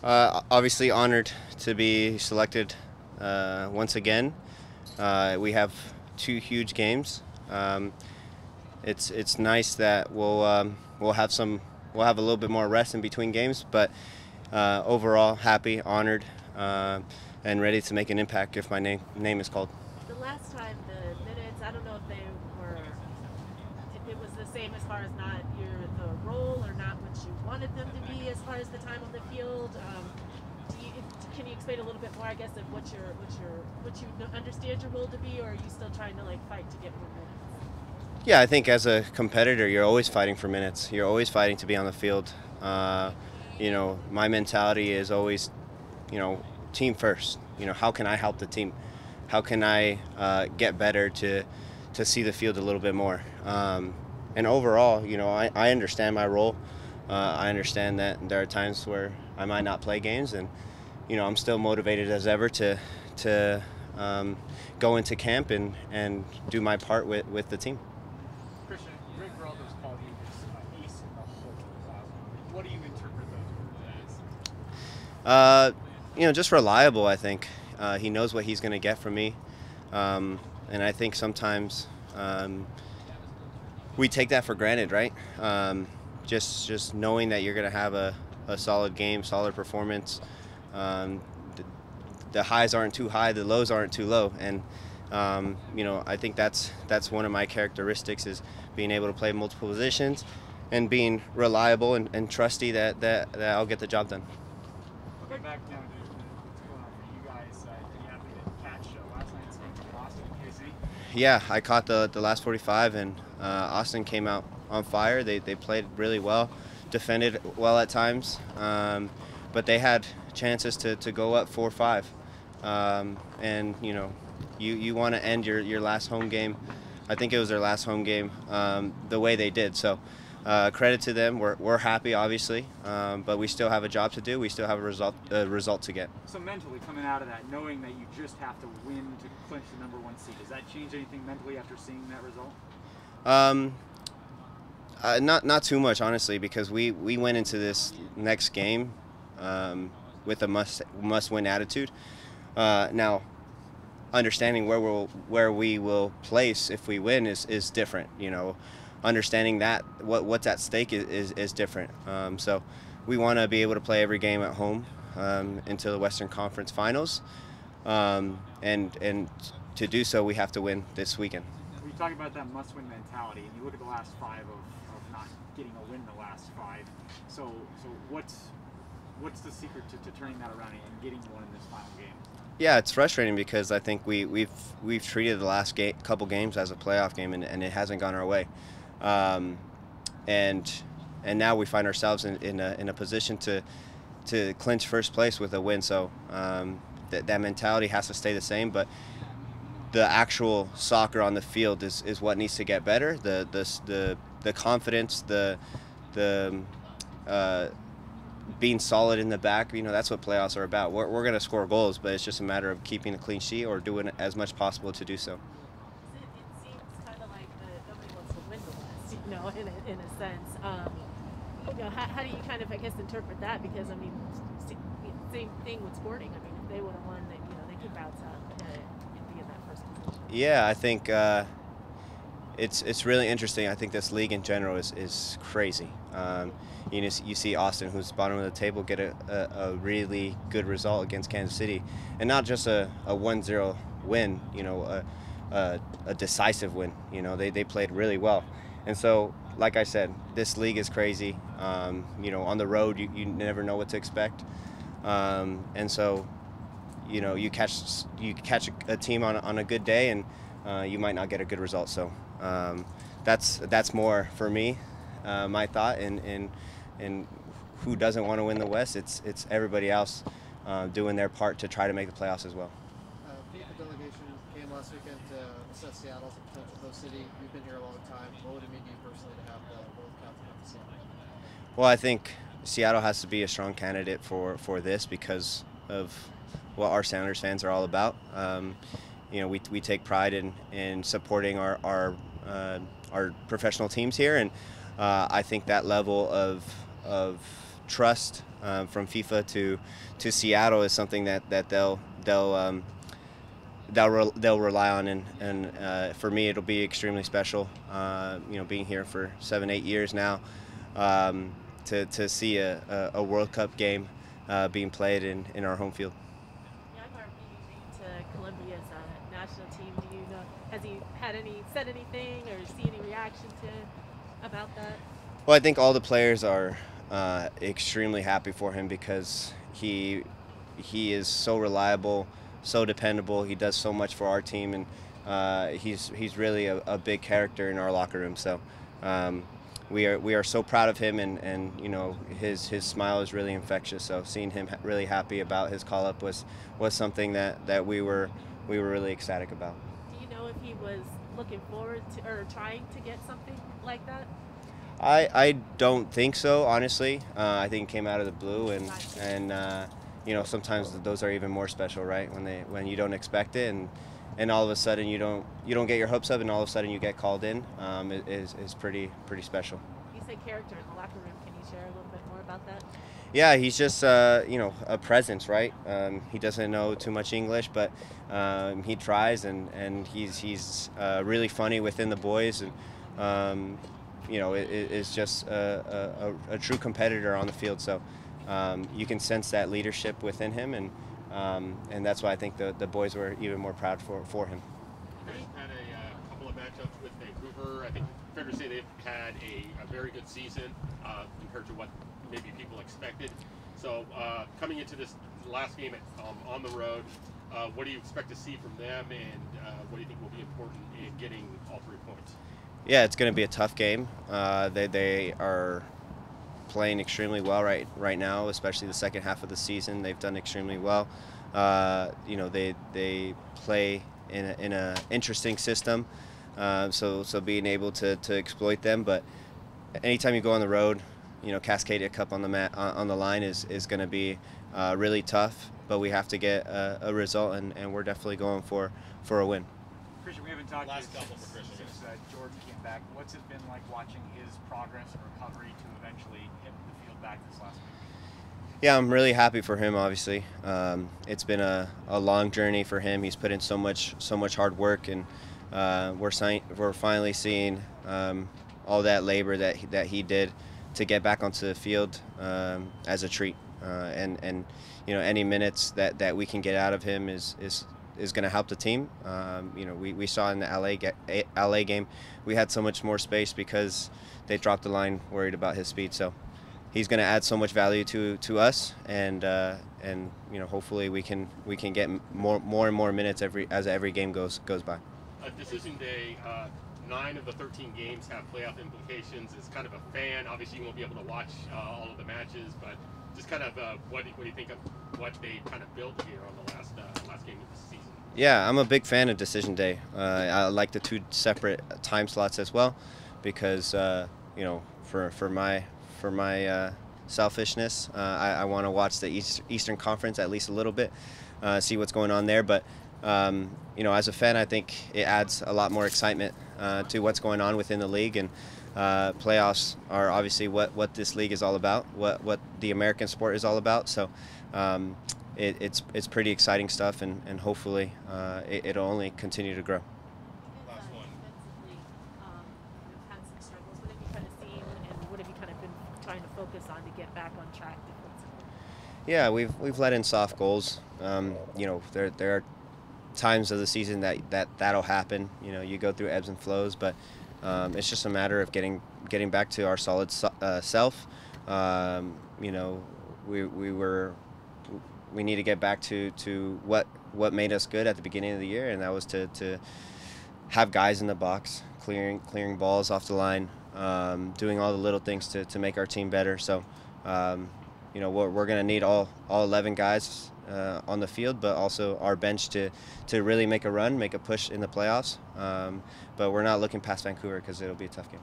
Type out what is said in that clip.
Obviously honored to be selected once again. We have two huge games. It's nice that we'll have a little bit more rest in between games, but overall happy, honored, and ready to make an impact if my name is called. The last time the minutes, I don't know if they were, if it was the same as far as not the role or not what you wanted them to be as far as the time on the field. Can you explain a little bit more, I guess, of what you understand your role to be, or are you still trying to fight to get more minutes? Yeah, I think as a competitor, you're always fighting for minutes. You're always fighting to be on the field. My mentality is always, team first. How can I help the team? How can I get better to see the field a little bit more? And overall, I understand my role. I understand that there are times where I might not play games, and I'm still motivated as ever to go into camp and do my part with the team. Cristian, Rick Roldan's called you his ace in the hole. What do you interpret those words as? Just reliable, I think. He knows what he's going to get from me. And I think sometimes we take that for granted, right? Just knowing that you're going to have a solid game, solid performance. The highs aren't too high, the lows aren't too low. And, I think that's one of my characteristics, is being able to play multiple positions and being reliable and trusty that I'll get the job done. Okay, back now to what's going on for you guys. Did you happen to catch last night's game from Austin and KC? Yeah, I caught the last 45, and Austin came out on fire. They played really well, defended well at times, but they had chances to go up 4-5. And you want to end your last home game. I think it was their last home game, the way they did. So credit to them. We're happy, obviously, but we still have a job to do. We still have a result to get. So mentally, coming out of that, knowing that you just have to win to clinch the #1 seed, does that change anything mentally after seeing that result? Not too much, honestly, because we went into this next game with a must-win attitude. Now, understanding where we will place if we win is different. Understanding that what's at stake is different. So we want to be able to play every game at home into the Western Conference Finals, and to do so we have to win this weekend. We talk about that must-win mentality, and you look at the last five of not getting a win the last five. So what's the secret to turning that around and getting one in this final game? Yeah, it's frustrating because I think we've treated the last couple games as a playoff game, and it hasn't gone our way. And now we find ourselves in a position to clinch first place with a win. So that mentality has to stay the same, but the actual soccer on the field is what needs to get better. The confidence, the being solid in the back, that's what playoffs are about. We're going to score goals, but it's just a matter of keeping a clean sheet or doing as much possible to do so. It seems kind of like nobody wants to win the West, in a sense. How do you kind of, I guess, interpret that? Because, same thing with Sporting. If they would have won, they could bounce out and be in that first position. Yeah, I think it's really interesting. I think this league in general is crazy. You see Austin, who's bottom of the table, get a really good result against Kansas City, and not just a 1-0 win. A decisive win. They played really well, and so like I said, this league is crazy. On the road, you never know what to expect, and so you catch a team on a good day, and you might not get a good result. So that's more for me, my thought, and who doesn't want to win the West? It's everybody else doing their part to try to make the playoffs as well. FIFA delegation came last weekend to assess Seattle as a potential host city. You've been here a long time. What would it mean to you personally to have the World Cup come to Seattle? Well, I think Seattle has to be a strong candidate for this because of what our Sounders fans are all about. We take pride in supporting our professional teams here, and I think that level of trust from FIFA to Seattle is something that they'll rely on, and for me it'll be extremely special. Being here for 7-8 years now, to see a World Cup game being played in our home field. Jaguar being named to Colombia's national team. Do you know? Has he said anything or see any reaction to about that? Well, I think all the players are extremely happy for him because he is so reliable, so dependable. He does so much for our team, and he's really a big character in our locker room. So we are so proud of him, and his smile is really infectious. So seeing him really happy about his call up was something that we were really ecstatic about. Do you know if he was looking forward to or trying to get something like that? I don't think so, honestly. I think it came out of the blue, and sometimes those are even more special, right? When you don't expect it, and all of a sudden you don't get your hopes up, and all of a sudden you get called in, is pretty special. You say character in the locker room. Can you share a little bit more about that? Yeah, he's just a presence, right? He doesn't know too much English, but he tries, and he's really funny within the boys, and is just a true competitor on the field. So you can sense that leadership within him, and that's why I think the boys were even more proud for him. They've had a couple of matchups with Vancouver. I think fair to say they've had a very good season compared to what maybe people expected. So coming into this last game on the road, what do you expect to see from them, and what do you think will be important in getting all 3 points? Yeah, it's going to be a tough game. They are playing extremely well right now, especially the second half of the season. They've done extremely well. They play in an interesting system, so being able to exploit them. But anytime you go on the road, Cascadia Cup on the line is going to be really tough. But we have to get a result, and we're definitely going for a win. Cristian, we haven't talked Last to you couple for Cristian. since Jordan came back. What's it been like watching his progress and recovery to eventually hit the field back this last week? Yeah, I'm really happy for him, obviously. It's been a long journey for him. He's put in so much hard work, and we're finally seeing all that labor that he did to get back onto the field as a treat. And any minutes that we can get out of him is going to help the team. We saw in the LA game, we had so much more space because they dropped the line worried about his speed. So he's going to add so much value to us, and hopefully we can get more and more minutes as every game goes by. Decision day, 9 of the 13 games have playoff implications. As kind of a fan, obviously you won't be able to watch all of the matches, but just kind of what do you think of what they kind of built here on the last game of the season? Yeah, I'm a big fan of Decision Day. I like the 2 separate time slots as well, because for my selfishness, I want to watch the Eastern Conference at least a little bit, see what's going on there. But as a fan, I think it adds a lot more excitement to what's going on within the league, and playoffs are obviously what this league is all about, what the American sport is all about. So it's pretty exciting stuff, and hopefully it'll only continue to grow. Last one. Defensively, you've had some struggles. What have you kind of seen, and what have you kind of been trying to focus on to get back on track defensively? Yeah, we've let in soft goals. There are times of the season that'll happen. You go through ebbs and flows, but it's just a matter of getting back to our solid self. We need to get back to what made us good at the beginning of the year, and that was to have guys in the box, clearing balls off the line, doing all the little things to make our team better. So we're going to need all 11 guys on the field, but also our bench to really make a run, make a push in the playoffs. But we're not looking past Vancouver because it'll be a tough game.